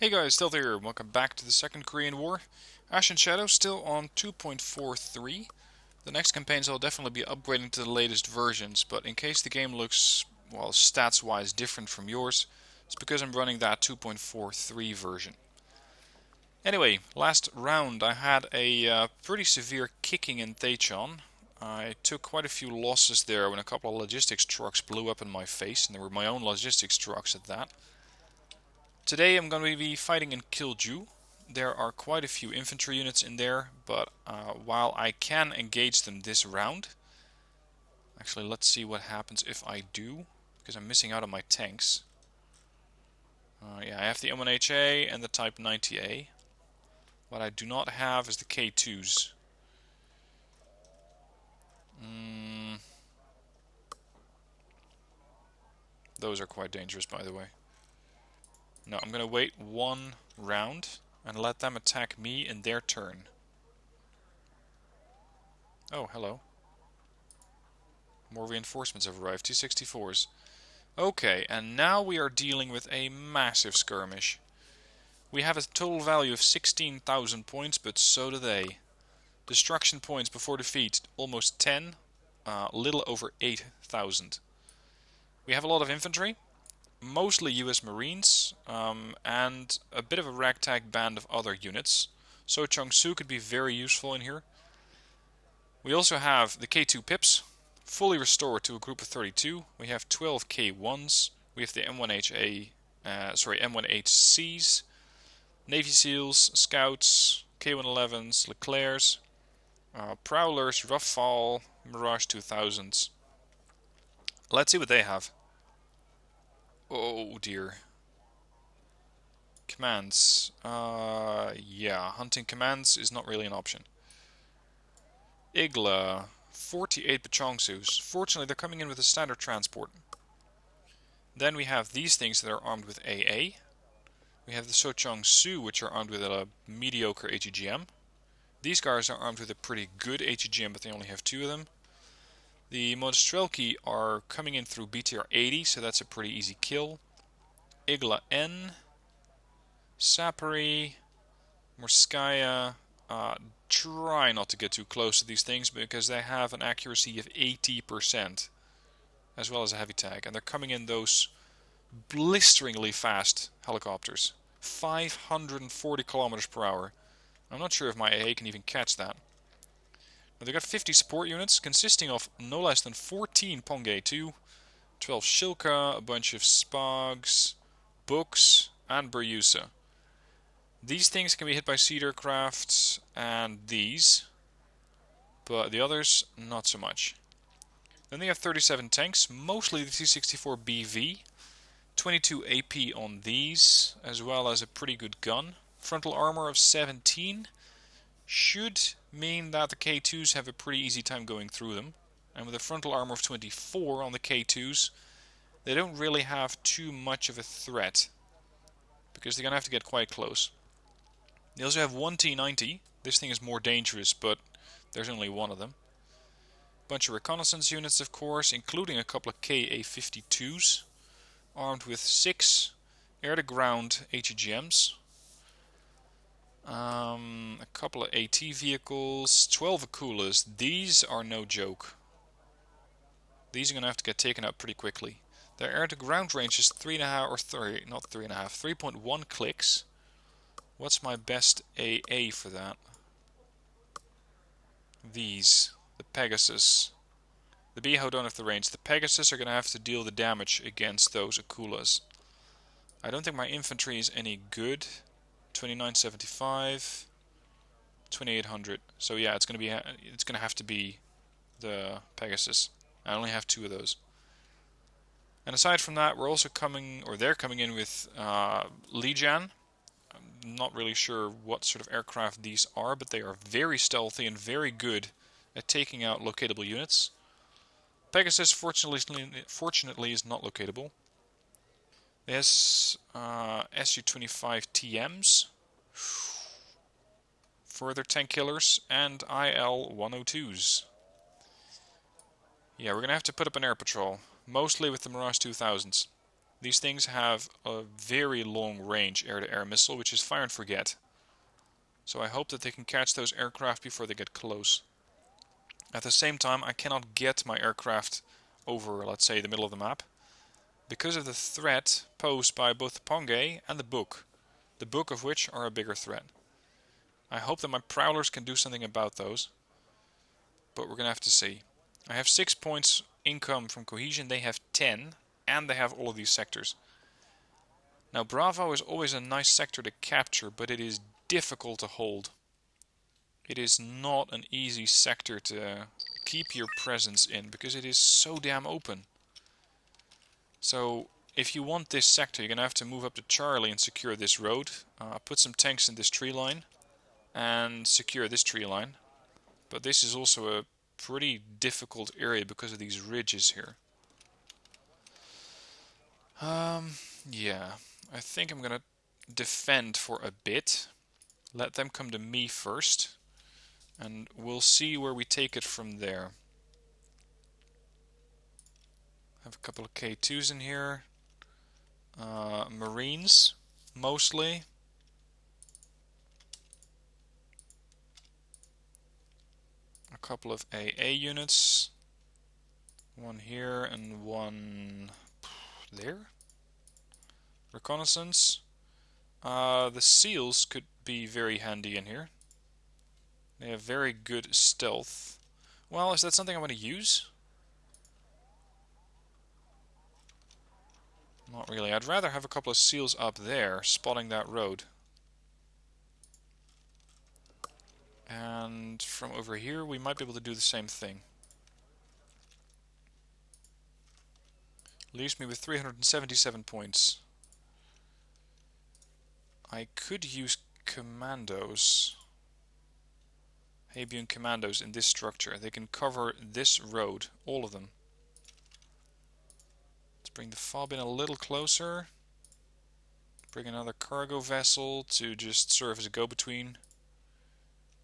Hey guys, Stealth here, welcome back to the Second Korean War. Ash and Shadow still on 2.43. The next campaigns I'll definitely be upgrading to the latest versions, but in case the game looks, well, stats-wise different from yours, it's because I'm running that 2.43 version. Anyway, last round I had a pretty severe kicking in Taechon. I took quite a few losses there when a couple of logistics trucks blew up in my face, and they were my own logistics trucks at that. Today I'm going to be fighting in Kilju. There are quite a few infantry units in there, but while I can engage them this round, actually let's see what happens if I do, because I'm missing out on my tanks. Yeah, I have the M1HA and the Type 90A. What I do not have is the K2s. Those are quite dangerous, by the way. No, I'm going to wait one round and let them attack me in their turn. Oh, hello. More reinforcements have arrived, T-64s. Okay, and now we are dealing with a massive skirmish. We have a total value of 16,000 points, but so do they. Destruction points before defeat, almost 10, little over 8,000. We have a lot of infantry, mostly US Marines, and a bit of a ragtag band of other units. So Chongsu could be very useful in here. We also have the K2 Pips, fully restored to a group of 32. We have 12 K1s. We have the M1HCs, Navy SEALs, Scouts, K111s, Leclercs, Prowlers, Rafale, Mirage 2000s. Let's see what they have. Oh dear. Commands. Yeah, hunting commands is not really an option. Igla, 48 Pachongsus. Fortunately, they're coming in with a standard transport. Then we have these things that are armed with AA. We have the Sochong-su, which are armed with a mediocre HEGM. These guys are armed with a pretty good HEGM, but they only have two of them. The Mostrelki are coming in through BTR 80, so that's a pretty easy kill. Igla N, Sapari, Morskaya. Try not to get too close to these things because they have an accuracy of 80%, as well as a heavy tag, and they're coming in those blisteringly fast helicopters. 540 kilometers per hour. I'm not sure if my AA can even catch that. Now they've got 50 support units consisting of no less than 14 Pongay 2, 12 Shilka, a bunch of Spags, Books, and Buryusa. These things can be hit by Cedar crafts and these, but the others not so much. Then they have 37 tanks, mostly the T-64BV, 22 AP on these, as well as a pretty good gun. Frontal armor of 17 should mean that the K2s have a pretty easy time going through them. And with a frontal armor of 24 on the K2s, they don't really have too much of a threat, because they're going to have to get quite close. They also have one T-90. This thing is more dangerous, but there's only one of them. Bunch of reconnaissance units, of course, including a couple of KA-52s, armed with 6 air-to-ground HEGMs. A couple of AT vehicles, 12 Akulas. These are no joke. These are going to have to get taken out pretty quickly. Their air-to-ground range is 3.1 clicks. What's my best AA for that? These. The Pegasus. The Beho don't have the range. The Pegasus are going to have to deal the damage against those Akulas. I don't think my infantry is any good. 2975, 2800. So yeah, it's going to have to be the Pegasus. I only have 2 of those. And aside from that, they're coming in with Lijian. I'm not really sure what sort of aircraft these are, but they are very stealthy and very good at taking out locatable units. Pegasus, fortunately is not locatable. There's Su-25 TMs, further tank killers, and IL-102s. Yeah, we're going to have to put up an air patrol, mostly with the Mirage 2000s. These things have a very long range air-to-air missile, which is fire and forget. So I hope that they can catch those aircraft before they get close. At the same time, I cannot get my aircraft over, let's say, the middle of the map, because of the threat posed by both the Pongay and the Book. The Book of which are a bigger threat. I hope that my Prowlers can do something about those, but we're going to have to see. I have 6 points income from cohesion, they have 10, and they have all of these sectors. Now Bravo is always a nice sector to capture, but it is difficult to hold. It is not an easy sector to keep your presence in, because it is so damn open. So if you want this sector, you're going to have to move up to Charlie and secure this road. Put some tanks in this tree line and secure this tree line. But this is also a pretty difficult area because of these ridges here. Yeah, I think I'm going to defend for a bit. Let them come to me first. And we'll see where we take it from there. Have a couple of K2s in here. Marines, mostly. A couple of AA units. One here and one there. Reconnaissance. The SEALs could be very handy in here. They have very good stealth. Well, is that something I want to use? Not really. I'd rather have a couple of SEALs up there, spotting that road. And from over here, we might be able to do the same thing. Leaves me with 377 points. I could use commandos. Habian commandos in this structure. They can cover this road, all of them. Let's bring the FOB in a little closer. Bring another cargo vessel to just serve as a go-between.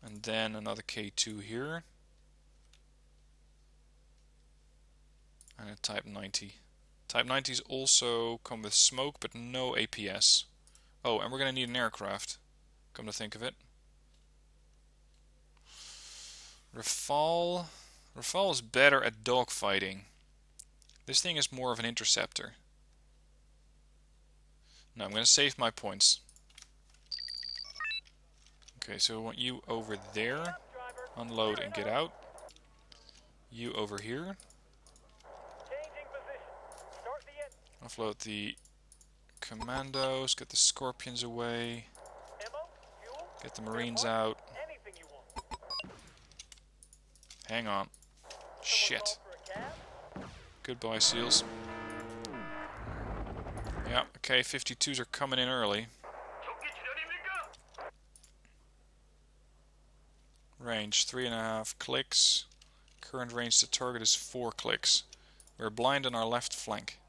And then another K2 here. And a Type 90. Type 90s also come with smoke, but no APS. Oh, and we're going to need an aircraft, come to think of it. Rafale is better at dogfighting. This thing is more of an interceptor. No, I'm going to save my points. Okay, so I want you over there. Unload and get out. You over here. Offload the commandos, get the scorpions away. Get the marines out. Hang on. Shit. Goodbye, SEALs. Yeah, okay, 52s are coming in early. Range 3.5 clicks. Current range to target is 4 clicks. We're blind on our left flank.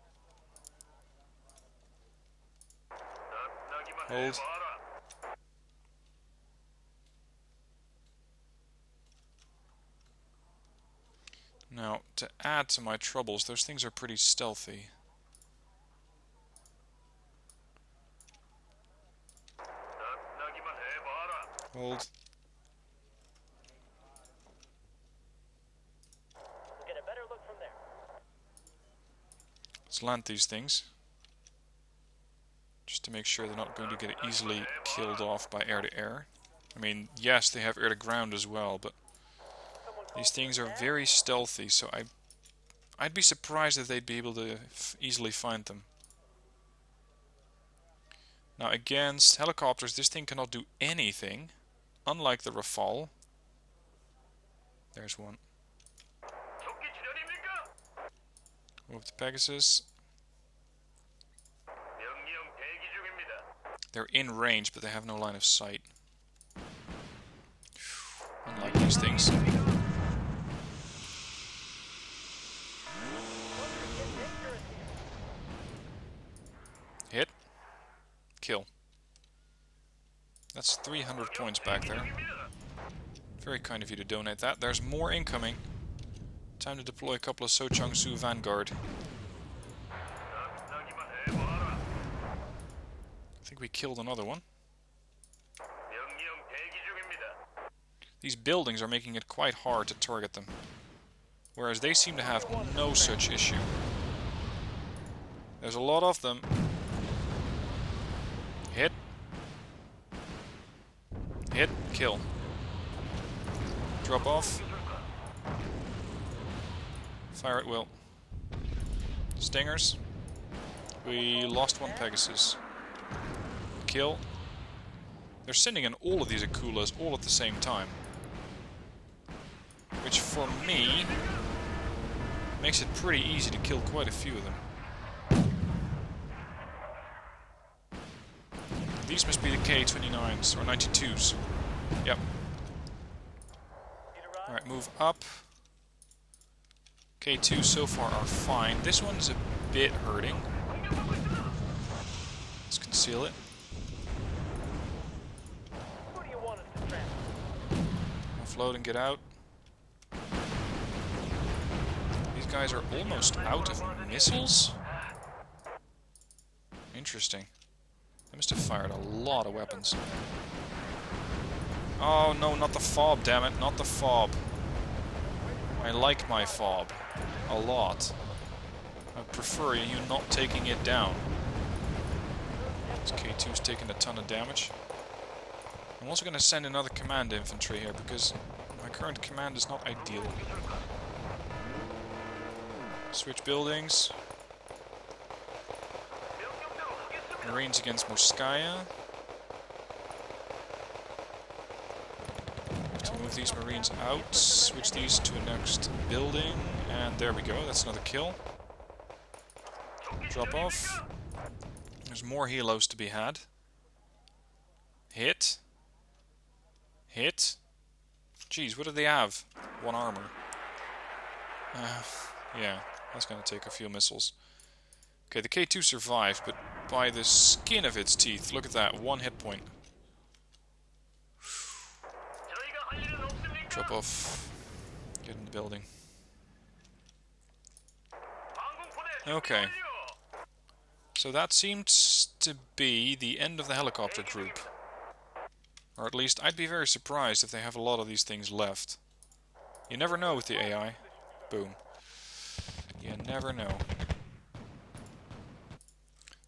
Hold. Now, to add to my troubles, those things are pretty stealthy. Hold. Let's land these things. Just to make sure they're not going to get easily killed off by air-to-air. I mean, yes, they have air-to-ground as well, but these things are very stealthy, so I'd be surprised if they'd be able to easily find them. Now against helicopters, this thing cannot do anything, unlike the Rafale. There's one. Move to Pegasus. They're in range, but they have no line of sight. Unlike these things. Hit. Kill. That's 300 points back there. Very kind of you to donate that. There's more incoming. Time to deploy a couple of So Chang-Su Vanguard. think we killed another one. These buildings are making it quite hard to target them, whereas they seem to have no such issue. There's a lot of them. Hit. Hit. Kill. Drop off. Fire at will. Stingers. We lost one Pegasus. Kill. They're sending in all of these Akulas all at the same time, which for me makes it pretty easy to kill quite a few of them. These must be the K-29s or 92s. Yep. Alright, move up. K2 so far are fine. This one's a bit hurting. Let's conceal it. Offload and get out. These guys are almost out of missiles? Interesting. They must have fired a lot of weapons. Oh no, not the fob, damn it, not the fob. I like my fob a lot. I prefer you not taking it down. This K2's taking a ton of damage. I'm also going to send another command infantry here because my current command is not ideal. Switch buildings. Marines against Morskaya. To move these Marines out, switch these to a next building, and there we go, that's another kill. Drop off. There's more helos to be had. Hit. Hit. Jeez, what do they have? One armor. Yeah, that's gonna take a few missiles. Okay, the K2 survived, but by the skin of its teeth. Look at that, 1 hit point. Drop off. Get in the building. Okay. So that seems to be the end of the helicopter group. Or at least, I'd be very surprised if they have a lot of these things left. You never know with the AI. Boom. You never know.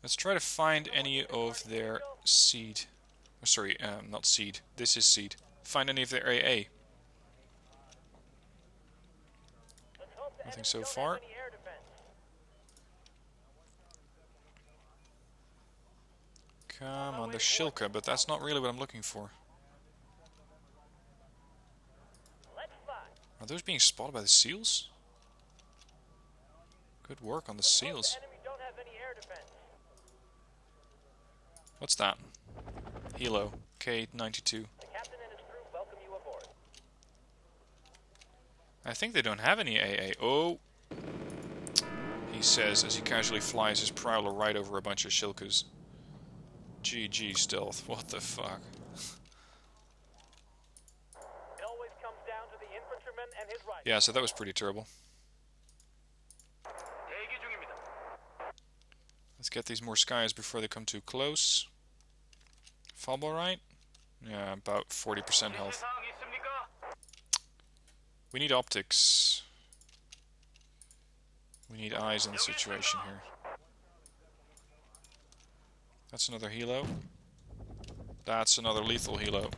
Let's try to find any of their seed. Oh, sorry, not seed. This is seed. Find any of their AA. Nothing so far. Come on, there's Shilka, but that's not really what I'm looking for. Are those being spotted by the SEALs? Good work on the SEALs. What's that? Helo, K-92. I think they don't have any AA. Oh! He says as he casually flies his Prowler right over a bunch of Shilkas. GG stealth, what the fuck? Yeah, so that was pretty terrible. Let's get these more skies before they come too close. Fob alright? Yeah, about 40% health. We need optics. We need eyes in the situation here. That's another helo. That's another lethal helo.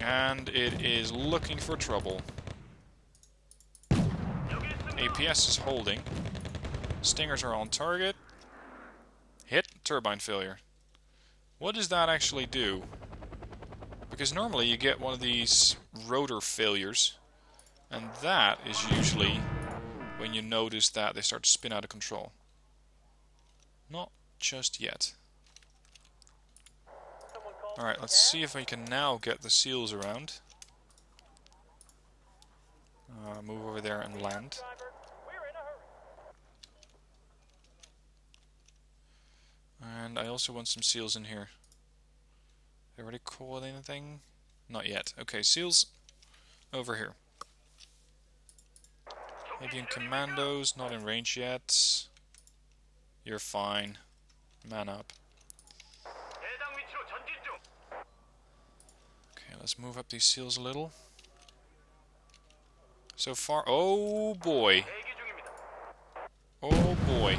And it is looking for trouble. APS is holding. Stingers are on target. Hit. Turbine failure. What does that actually do? Because normally you get one of these rotor failures, and that is usually when you notice that they start to spin out of control. Not just yet. Alright, let's see if I can now get the SEALs around. Move over there and land. And I also want some SEALs in here. They already called anything? Not yet. Okay, SEALs over here. Avian commandos, not in range yet. You're fine. Man up. Okay, let's move up these seals a little. So far, oh boy. Oh boy.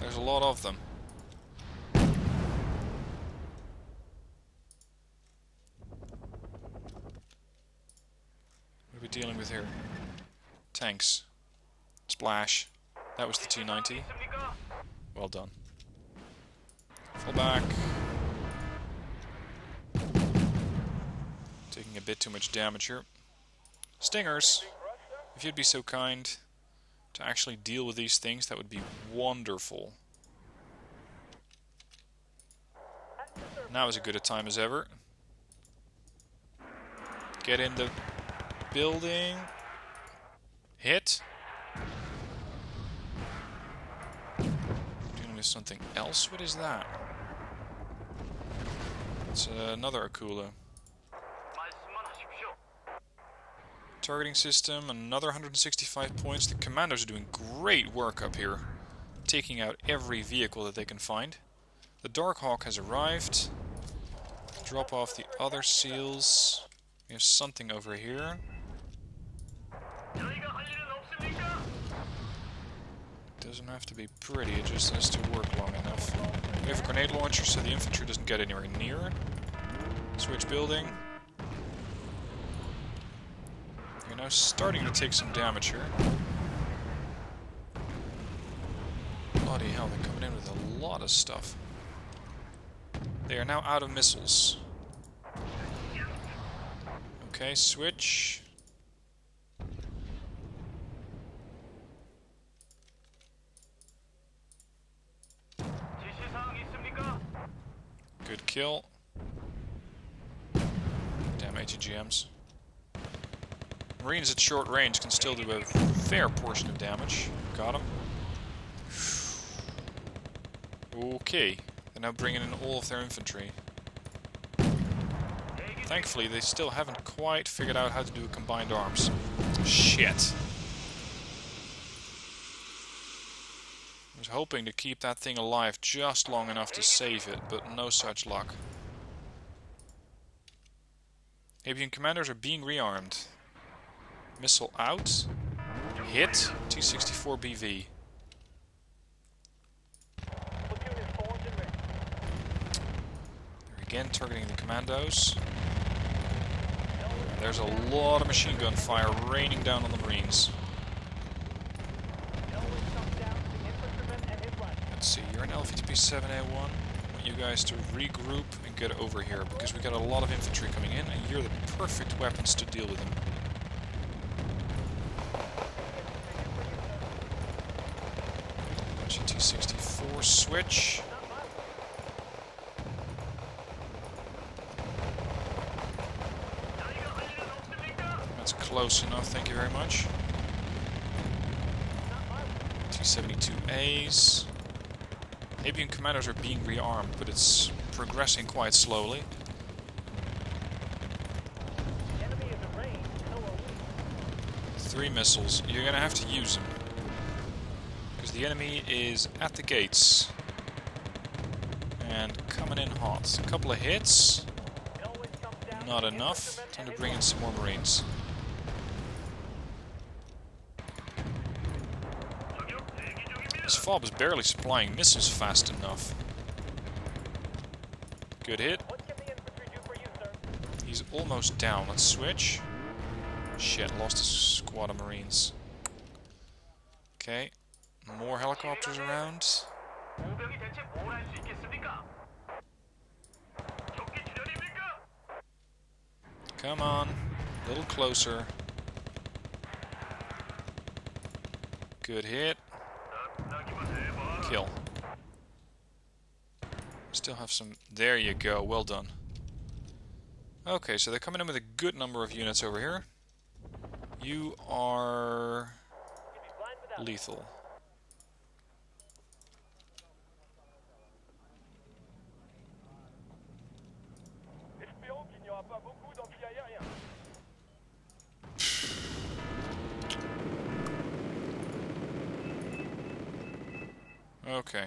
There's a lot of them. What are we dealing with here? Tanks. Splash. That was the T-90. Well done. Fall back. Taking a bit too much damage here. Stingers! If you'd be so kind to actually deal with these things, that would be wonderful. Now is as good a time as ever. Get in the building. Hit. Dealing with something else? What is that? It's another Akula. Targeting system, another 165 points. The commandos are doing great work up here, taking out every vehicle that they can find. The Darkhawk has arrived. Drop off the other seals. We have something over here. Doesn't have to be pretty, it just has to work long enough. We have a grenade launcher so the infantry doesn't get anywhere near it. Switch building. You're now starting to take some damage here. Bloody hell, they're coming in with a lot of stuff. They are now out of missiles. Okay, switch. Good kill. Damn ATGMs. Marines at short range can still do a fair portion of damage. Got him. Okay. They're now bringing in all of their infantry. Thankfully, they still haven't quite figured out how to do a combined arms. Shit. I was hoping to keep that thing alive just long enough to save it, but no such luck. Avian commanders are being rearmed. Missile out. Hit. T-64 BV. They're again targeting the commandos. And there's a lot of machine gun fire raining down on the Marines. Let's see, you're an LVTP 7A1. I want you guys to regroup and get over here, because we got a lot of infantry coming in, and you're the perfect weapons to deal with them. T-64 switch. That's close enough, thank you very much. T-72As. Avian commandos are being rearmed, but it's progressing quite slowly. Three missiles. You're gonna have to use them. Because the enemy is at the gates. And coming in hot. A couple of hits. Not enough. Time to bring in some more Marines. This fob is barely supplying missiles fast enough. Good hit. He's almost down. Let's switch. Shit, lost a squad of Marines. Okay. More helicopters around. Come on. A little closer. Good hit. Kill. Still have some... There you go. Well done. Okay, so they're coming in with a good number of units over here. You are... lethal. Okay.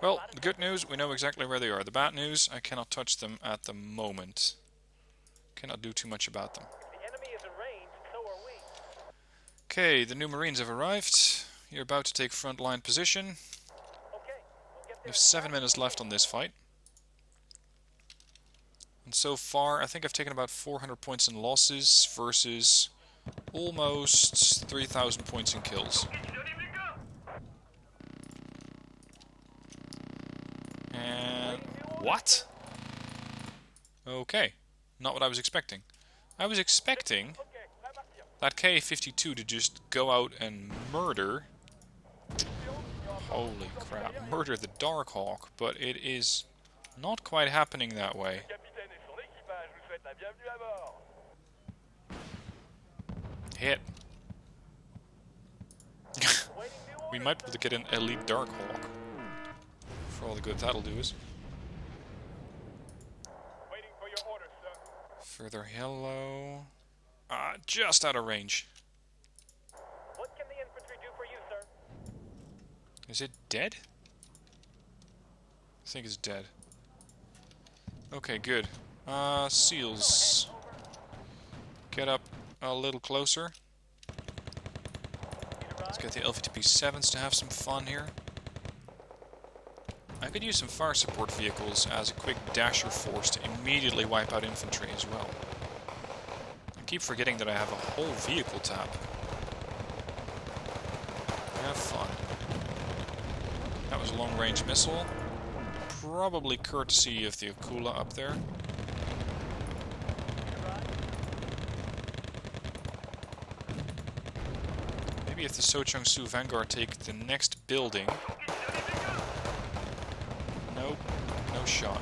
Well, the good news, we know exactly where they are. The bad news, I cannot touch them at the moment. Cannot do too much about them. Okay, the new Marines have arrived. You're about to take frontline position. We have 7 minutes left on this fight. And so far, I think I've taken about 400 points in losses versus almost 3,000 points in kills. And... what? Okay. Not what I was expecting. I was expecting that K-52 to just go out and murder... holy crap. Murder the Darkhawk, but it is not quite happening that way. Hit. We might be able to get an elite Darkhawk. For all the good that'll do us. Further hello. Just out of range. What can the infantry do for you, sir? Is it dead? I think it's dead. Okay, good. Seals. Get up a little closer. Let's get the LVTP-7s to have some fun here. I could use some fire support vehicles as a quick dasher force to immediately wipe out infantry as well. I keep forgetting that I have a whole vehicle tab. Have fun. That was a long-range missile. Probably courtesy of the Akula up there. Maybe if the Sochang-Su Vanguard take the next building... nope, no shot.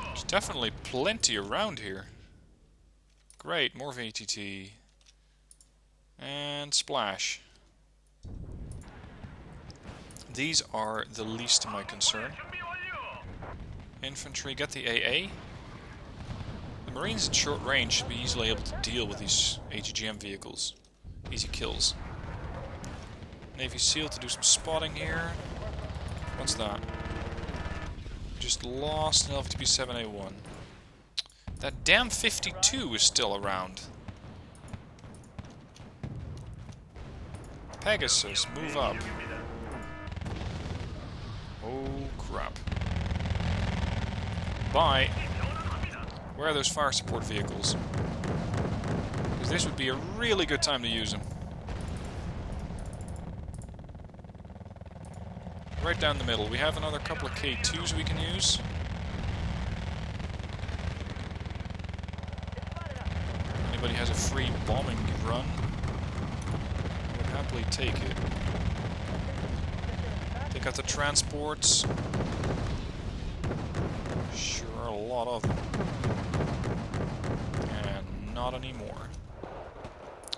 There's definitely plenty around here. Great, more VTT. And splash. These are the least of my concern. Infantry, get the AA. The Marines at short range should be easily able to deal with these AGGM vehicles. Easy kills. Navy SEAL to do some spotting here. What's that? Just lost an LVTP-7A1. That damn 52 is still around. Pegasus, move up. Oh crap. Bye. Where are those fire support vehicles? Because this would be a really good time to use them. Right down the middle. We have another couple of K2s we can use. Anybody has a free bombing run? I would happily take it. Take out the transports. Sure, a lot of them. And not anymore.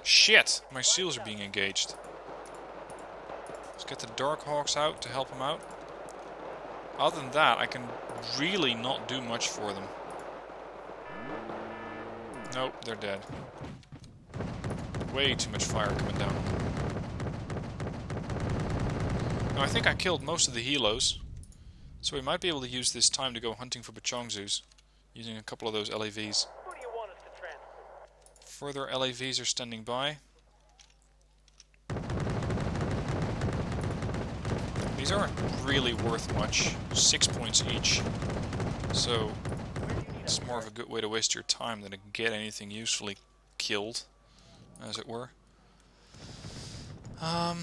Shit! My SEALs are being engaged. Let's get the Darkhawks out to help them out. Other than that, I can really not do much for them. Nope, they're dead. Way too much fire coming down. Now I think I killed most of the helos, so we might be able to use this time to go hunting for Bachongzus, using a couple of those LAVs. Who do you want us to transport? Further LAVs are standing by. These aren't really worth much, 6 points each, so it's more of a good way to waste your time than to get anything usefully killed, as it were. I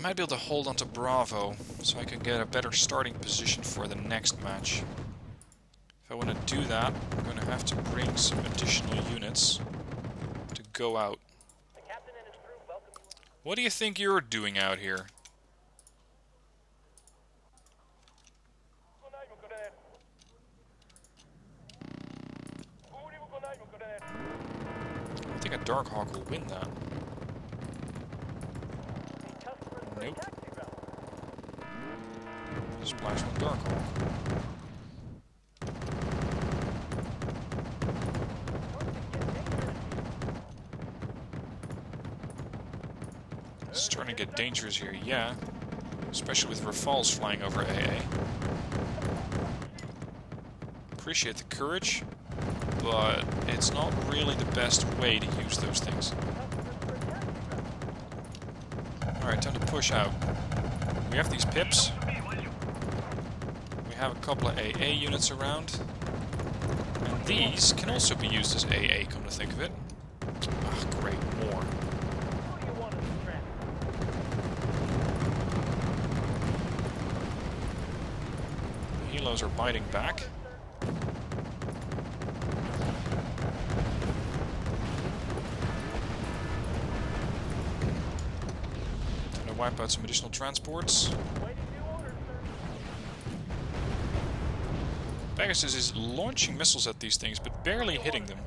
might be able to hold on to Bravo, so I can get a better starting position for the next match. If I want to do that, I'm going to have to bring some additional units to go out. The captain and his crew welcome you. What do you think you're doing out here? I think a Darkhawk will win that. Nope. Splash with Darkhawk. Starting to get dangerous here, yeah. Especially with Rafales flying over AA. Appreciate the courage, but it's not really the best way to use those things. Alright, time to push out. We have these pips. We have a couple of AA units around. And these can also be used as AA, come to think of it. Ah, great, more. The helos are biting back. Time to wipe out some additional transports. Pegasus is launching missiles at these things, but barely hitting them.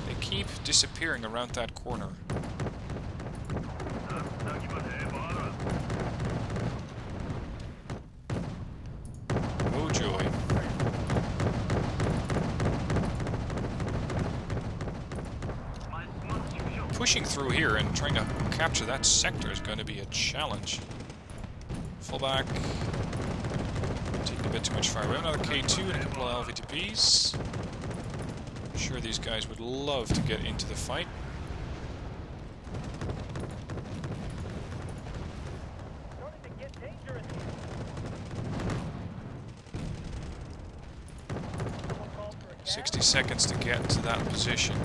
They keep disappearing around that corner. Oh joy. Pushing through here and trying to capture that sector is going to be a challenge. Fall back. Taking a bit too much fire. We have another K2 and a couple of LVTPs. I'm sure these guys would love to get into the fight. Starting to get dangerous. 60 seconds to get to that position.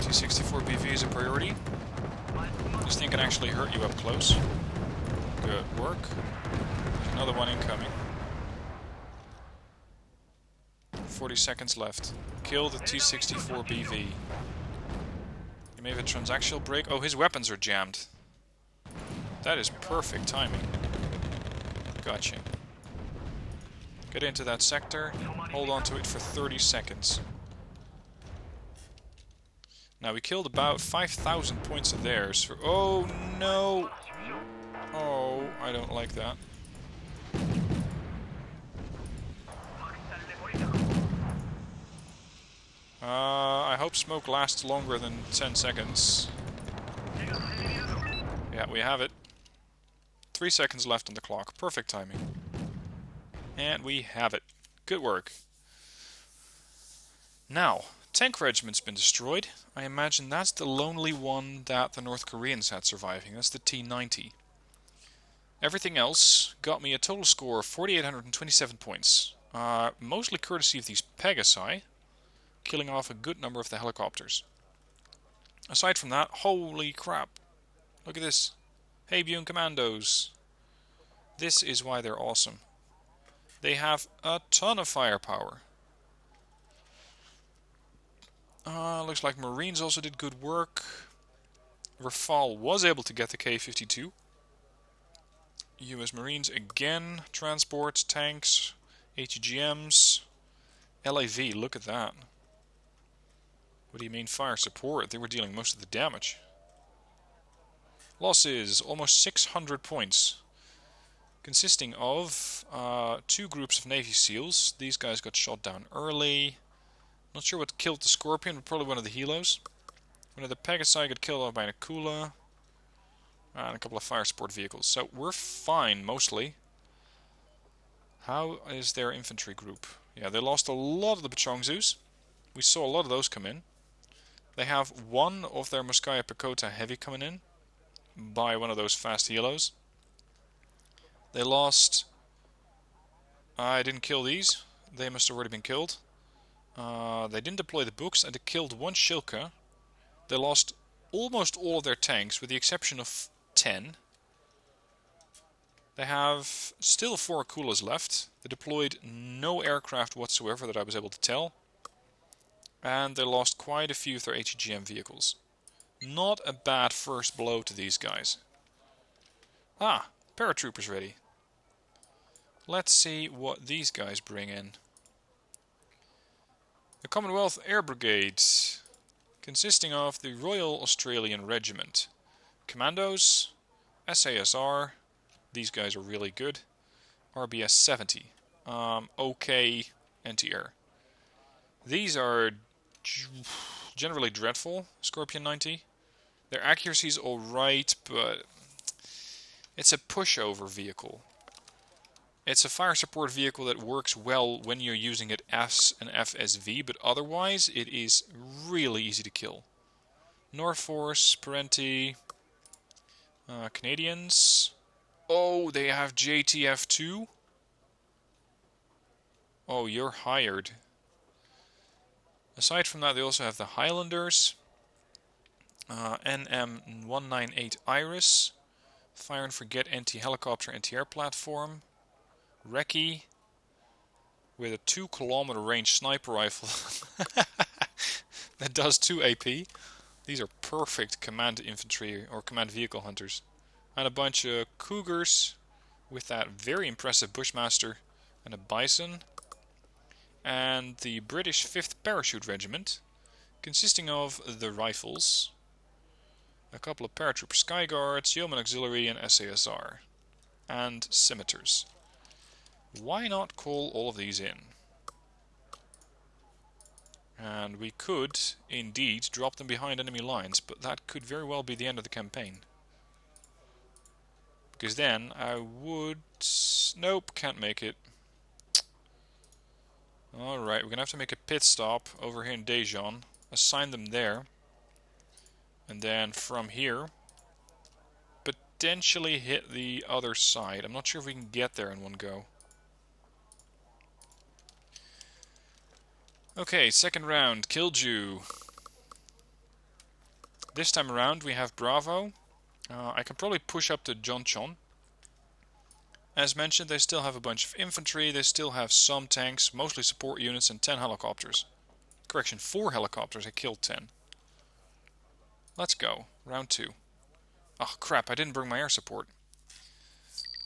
T-64 BV is a priority. This thing can actually hurt you up close. Good work. There's another one incoming. 40 seconds left. Kill the T-64 BV. He may have a transactional break. Oh, his weapons are jammed. That is perfect timing. Gotcha. Get into that sector. Hold on to it for 30 seconds. Now, we killed about 5,000 points of theirs. Oh, no! Oh, I don't like that. I hope smoke lasts longer than 10 seconds. Yeah, we have it. 3 seconds left on the clock. Perfect timing. And we have it. Good work. Now, tank regiment's been destroyed. I imagine that's the lonely one that the North Koreans had surviving. That's the T-90. Everything else got me a total score of 4,827 points. Mostly courtesy of these Pegasi, killing off a good number of the helicopters. Aside from that, holy crap. Look at this. Hey, Bune Commandos. This is why they're awesome. They have a ton of firepower. Looks like Marines also did good work. Rafale was able to get the K-52. US Marines again. Transports, tanks, ATGMs. LAV, look at that. What do you mean fire support? They were dealing most of the damage. Losses, almost 600 points. Consisting of 2 groups of Navy SEALs. These guys got shot down early. Not sure what killed the Scorpion, but probably one of the Helos. One of the Pegasi got killed off by an Akula. And a couple of fire support vehicles. So we're fine, mostly. How is their infantry group? Yeah, they lost a lot of the Pachongzus. We saw a lot of those come in. They have one of their Moskaya Pekota heavy coming in by one of those fast helos. They lost... I didn't kill these. They must have already been killed. They didn't deploy the books, and they killed one Shilka. They lost almost all of their tanks, with the exception of 10. They have still 4 Akulas left. They deployed no aircraft whatsoever that I was able to tell. And they lost quite a few of their HEGM vehicles. Not a bad first blow to these guys. Ah, paratroopers ready. Let's see what these guys bring in. The Commonwealth Air Brigade, consisting of the Royal Australian Regiment. Commandos, SASR, these guys are really good. RBS 70. okay anti-air. These are generally dreadful, Scorpion 90. Their accuracy's alright, but it's a pushover vehicle. It's a fire support vehicle that works well when you're using it as an FSV, but otherwise it is really easy to kill. Norforce, Parenti, Canadians. Oh, they have JTF2? Oh, you're hired. Aside from that, they also have the Highlanders, NM198 Iris, Fire and Forget anti-helicopter, anti-air platform, Recce, with a 2-kilometer range sniper rifle that does 2 AP. These are perfect command infantry or command vehicle hunters. And a bunch of Cougars with that very impressive Bushmaster and a Bison. And the British 5th Parachute Regiment, consisting of the Rifles, a couple of Paratrooper Sky Guards, Yeoman Auxiliary and SASR, and Scimitars. Why not call all of these in? And we could, indeed, drop them behind enemy lines, but that could very well be the end of the campaign. Because then I would... Nope, can't make it. Alright, we're gonna have to make a pit stop over here in Daejeon, assign them there, and then from here, potentially hit the other side. I'm not sure if we can get there in one go. Okay, second round, Killju. This time around we have Bravo. I can probably push up to Jeoncheon. As mentioned, they still have a bunch of infantry, they still have some tanks, mostly support units, and 10 helicopters. Correction, 4 helicopters, I killed 10. Let's go, round 2. Oh crap, I didn't bring my air support.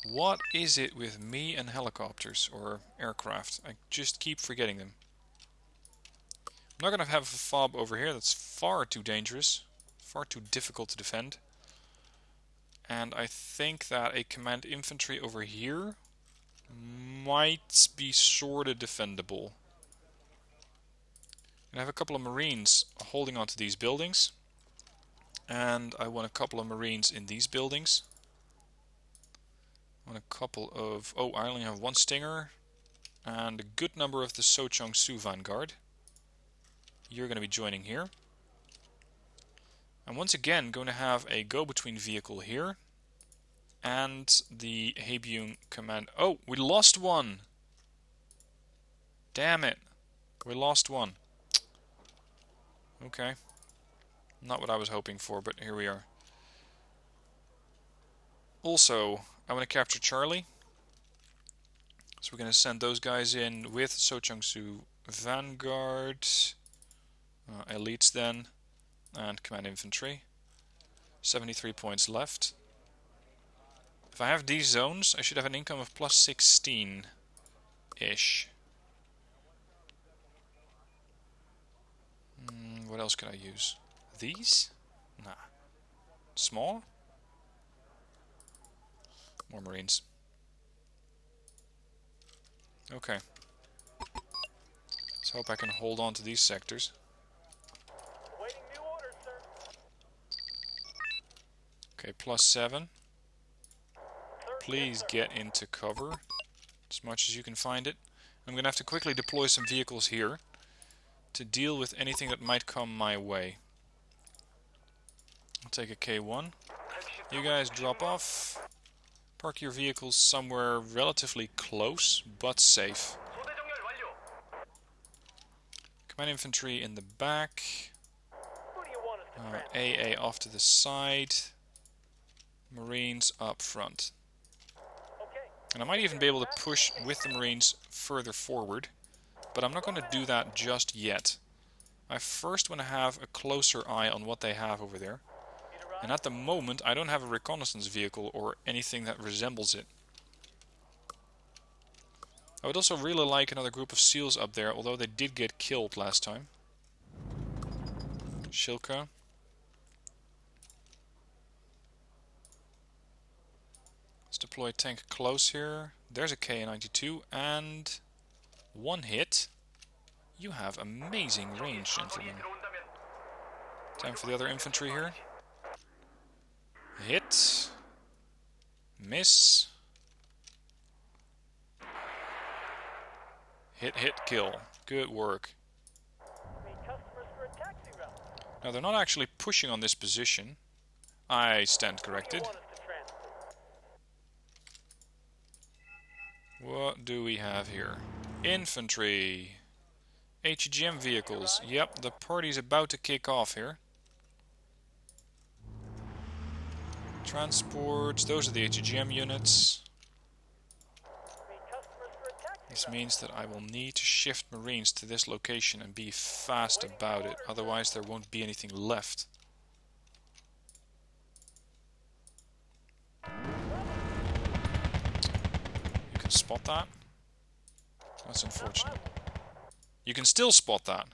What is it with me and helicopters, or aircraft? I just keep forgetting them. I'm not going to have a fob over here, that's far too dangerous. Far too difficult to defend. And I think that a command infantry over here might be sort of defendable. I have a couple of marines holding onto these buildings. And I want a couple of marines in these buildings. I want a couple of... Oh, I only have 1 Stinger. And a good number of the Socheong-su Vanguard. You're going to be joining here. I'm once again going to have a go-between vehicle here. And the Haebyung command... Oh, we lost one! Damn it. We lost one. Okay. Not what I was hoping for, but here we are. Also, I want to capture Charlie. So we're going to send those guys in with Socheong-su Vanguard. Elites then. And command infantry. 73 points left. If I have these zones, I should have an income of plus 16-ish. What else can I use? These? Nah. Small? More marines. Okay. Let's hope I can hold on to these sectors. Awaiting new orders, sir. Okay, plus 7. Sir, Please get into cover as much as you can find it. I'm going to have to quickly deploy some vehicles here to deal with anything that might come my way. I'll take a K1. You guys drop off. Park your vehicles somewhere relatively close, but safe. Command infantry in the back. Who do you want us to transport? AA off to the side. Marines up front. Okay. And I might even be able to push with the Marines further forward. But I'm not going to do that just yet. I first want to have a closer eye on what they have over there. And at the moment, I don't have a reconnaissance vehicle or anything that resembles it. I would also really like another group of SEALs up there, although they did get killed last time. Shilka. Let's deploy tank close here. There's a K92 and 1 hit. You have amazing range, gentlemen. Time for the other infantry here. Hit. Miss. Hit, hit, kill. Good work. Now they're not actually pushing on this position. I stand corrected. What do we have here? Infantry. HGM vehicles. Yep, the party's about to kick off here. Transports. Those are the HGM units. This means that I will need to shift Marines to this location and be fast about it. Otherwise there won't be anything left. You can spot that? That's unfortunate. You can still spot that.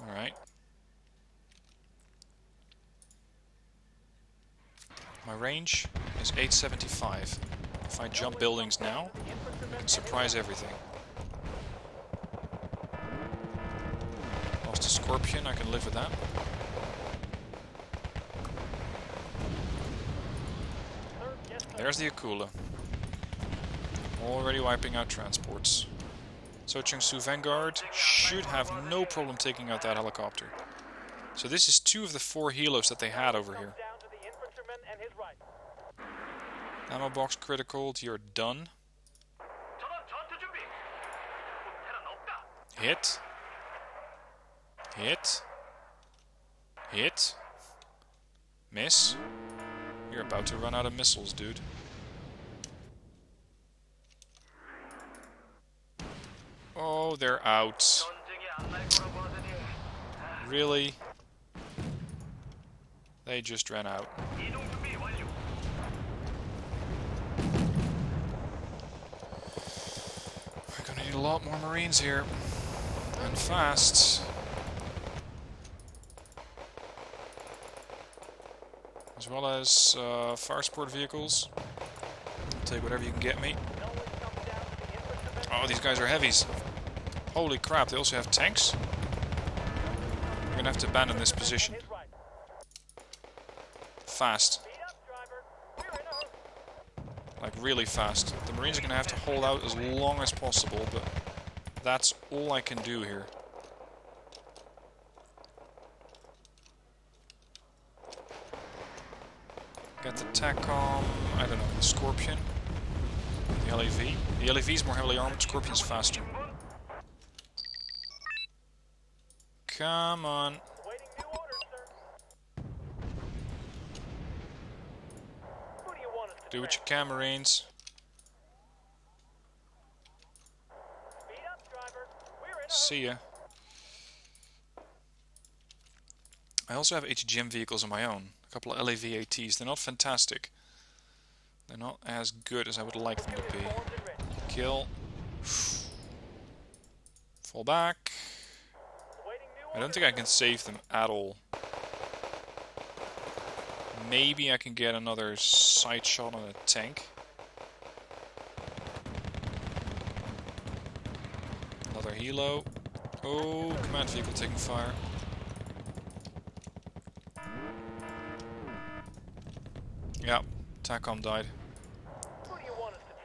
Alright. My range is 875. If I jump buildings now, I can surprise everything. Lost a Scorpion, I can live with that. There's the Akula. Already wiping out transports. So Chengsu Vanguard should have no problem taking out that helicopter. So this is 2 of the 4 helos that they had over here. Ammo box critical, you're done. Hit. Hit. Hit. Miss. You're about to run out of missiles, dude. Oh, they're out. Really? They just ran out. We're gonna need a lot more Marines here. And fast. As well as fire support vehicles. Take whatever you can get me. Oh, these guys are heavies. Holy crap, they also have tanks. We're gonna have to abandon this position. Fast. Like really fast. The Marines are gonna have to hold out as long as possible, but that's all I can do here. Got the TACOM, I don't know, the Scorpion, the LAV. The LAV is more heavily armored, Scorpion's faster. Come on. Do what you can, Marines. See ya. I also have HGM vehicles of my own. A couple of LAV ATs. They're not fantastic. They're not as good as I would like them to be. Kill. Fall back. I don't think I can save them at all. Maybe I can get another sight shot on a tank. Another helo. Oh, command vehicle taking fire. Yeah, TACOM died.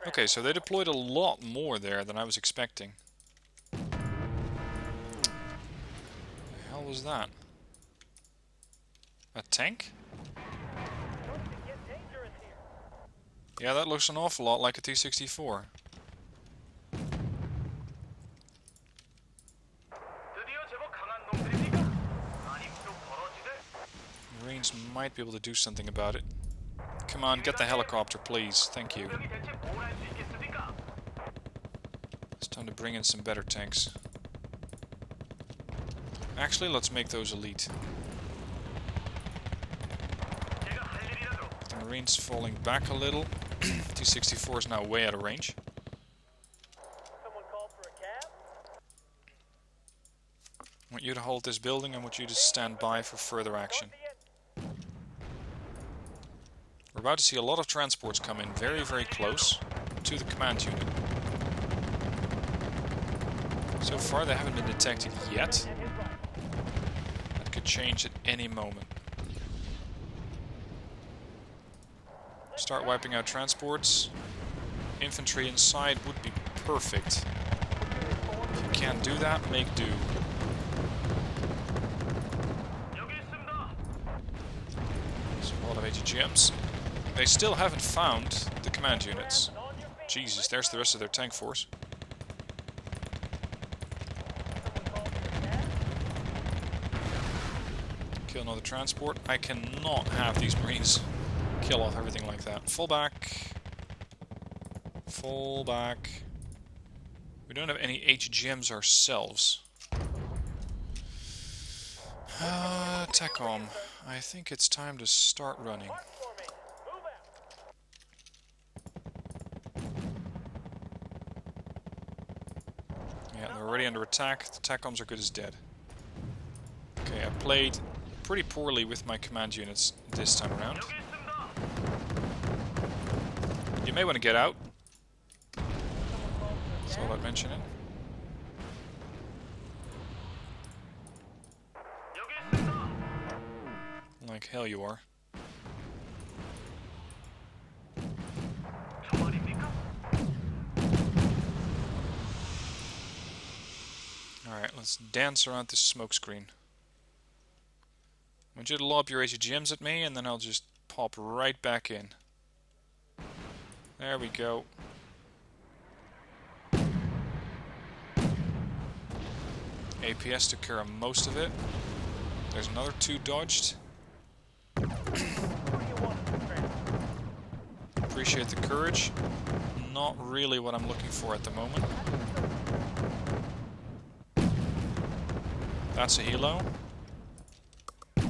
Okay, so they deployed a lot more there than I was expecting. The hell was that? A tank? Yeah, that looks an awful lot like a T-64. Marines might be able to do something about it. Come on, get the helicopter, please. Thank you. It's time to bring in some better tanks. Actually, let's make those elite. The Marines falling back a little. T-64 is now way out of range. I want you to hold this building. I want you to stand by for further action. We're about to see a lot of transports come in very, very close to the command unit. So far they haven't been detected yet. That could change at any moment. Start wiping out transports. Infantry inside would be perfect. If you can't do that, make do. There's a lot of ATGMs. They still haven't found the command units. Jesus, there's the rest of their tank force. Kill another transport. I cannot have these Marines kill off everything like that. Fall back. Fall back. We don't have any HGMs ourselves. TACOM. I think it's time to start running. Yeah, they're already under attack. The TACOMs are good as dead. Okay, I played pretty poorly with my command units this time around. You may want to get out. Thought I'd mention it. Like hell you are. Alright, let's dance around this smoke screen. I want you to lob your AGMs at me and then I'll just pop right back in. There we go. APS took care of most of it. There's another 2 dodged. Appreciate the courage. Not really what I'm looking for at the moment. That's a helo. I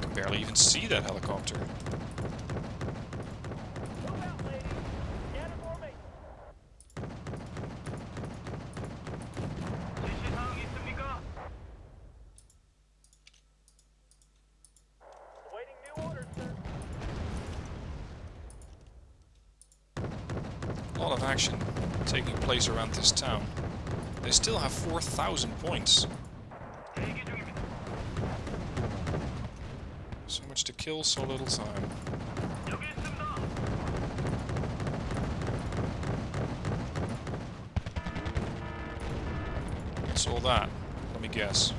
can barely even see that helicopter. A lot of action taking place around this town. They still have 4,000 points. So much to kill, so little time. What's all that? Let me guess.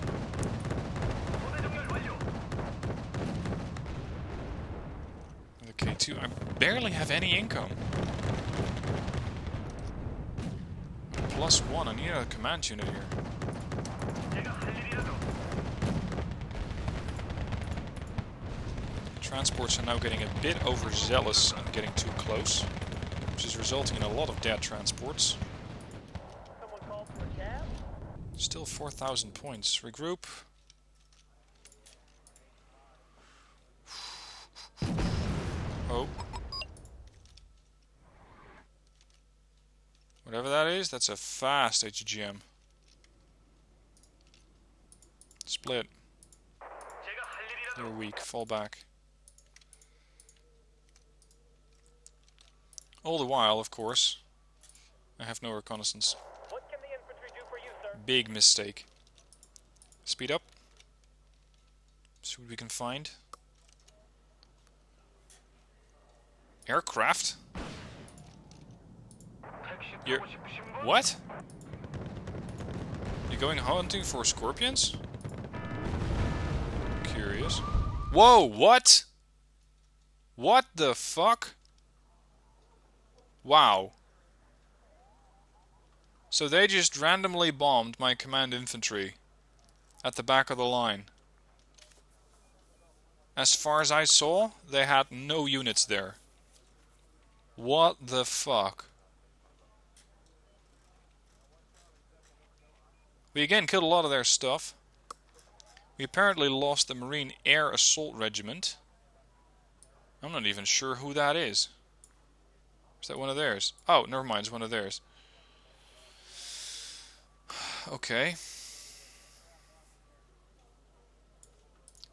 The K2, I barely have any income. +1, I need a command unit here. Transports are now getting a bit overzealous and getting too close, which is resulting in a lot of dead transports. Still 4,000 points. Regroup. Oh. Whatever that is, that's a fast HGM. Split. You're weak. Fall back. All the while, of course, I have no reconnaissance. What can the infantry do for you, sir? Big mistake. Speed up. See what we can find. Aircraft? You're... What? You're going hunting for scorpions? Curious. Whoa, what? What the fuck? Wow. So they just randomly bombed my command infantry at the back of the line. As far as I saw, they had no units there. What the fuck? We again killed a lot of their stuff. We apparently lost the Marine Air Assault Regiment. I'm not even sure who that is. Is that one of theirs? Oh, never mind, it's one of theirs. Okay.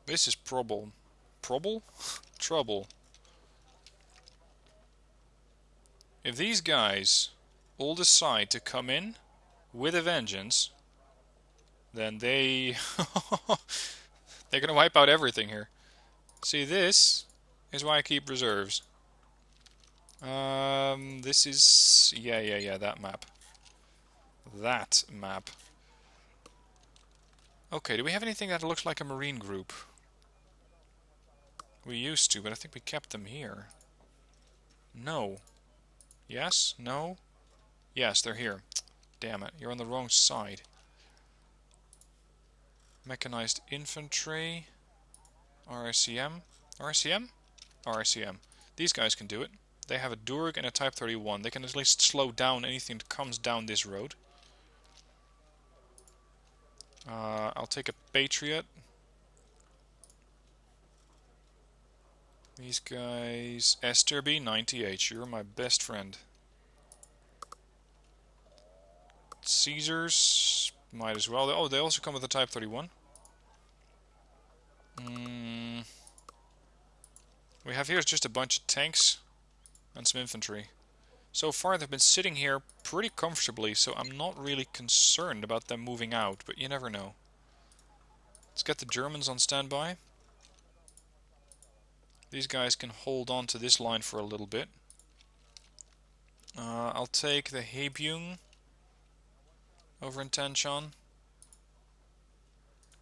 This is problem. trouble. If these guys all decide to come in with a vengeance, then they're gonna wipe out everything here. See, this is why I keep reserves. This is yeah, that map. That map. Okay, do we have anything that looks like a marine group? We used to, but I think we kept them here. No. Yes? No? Yes, they're here. Damn it, you're on the wrong side. Mechanized infantry. RICM. RICM? RICM. These guys can do it. They have a Durg and a Type 31. They can at least slow down anything that comes down this road. I'll take a Patriot. These guys... Esterby, 98. You're my best friend. Caesars... Might as well. Oh, they also come with a Type 31. We have here just a bunch of tanks and some infantry. So far they've been sitting here pretty comfortably, so I'm not really concerned about them moving out, but you never know. Let's get the Germans on standby. These guys can hold on to this line for a little bit. I'll take the Hebyung over in Tanshan.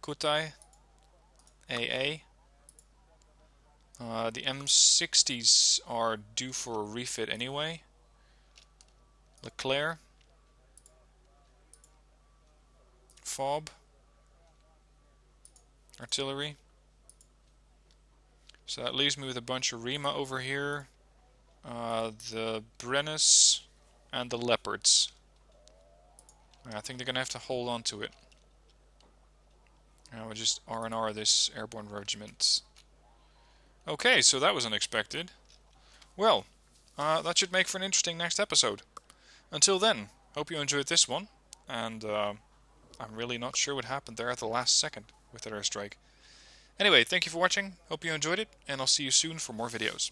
Kutai. AA. The M60s are due for a refit anyway. Leclerc. Fob. Artillery. So that leaves me with a bunch of Rima over here. The Brennus and the Leopards. I think they're going to have to hold on to it. We'll just R&R this airborne regiment. Okay, so that was unexpected. Well, that should make for an interesting next episode. Until then, hope you enjoyed this one. And I'm really not sure what happened there at the last second with that airstrike. Anyway, thank you for watching. Hope you enjoyed it, and I'll see you soon for more videos.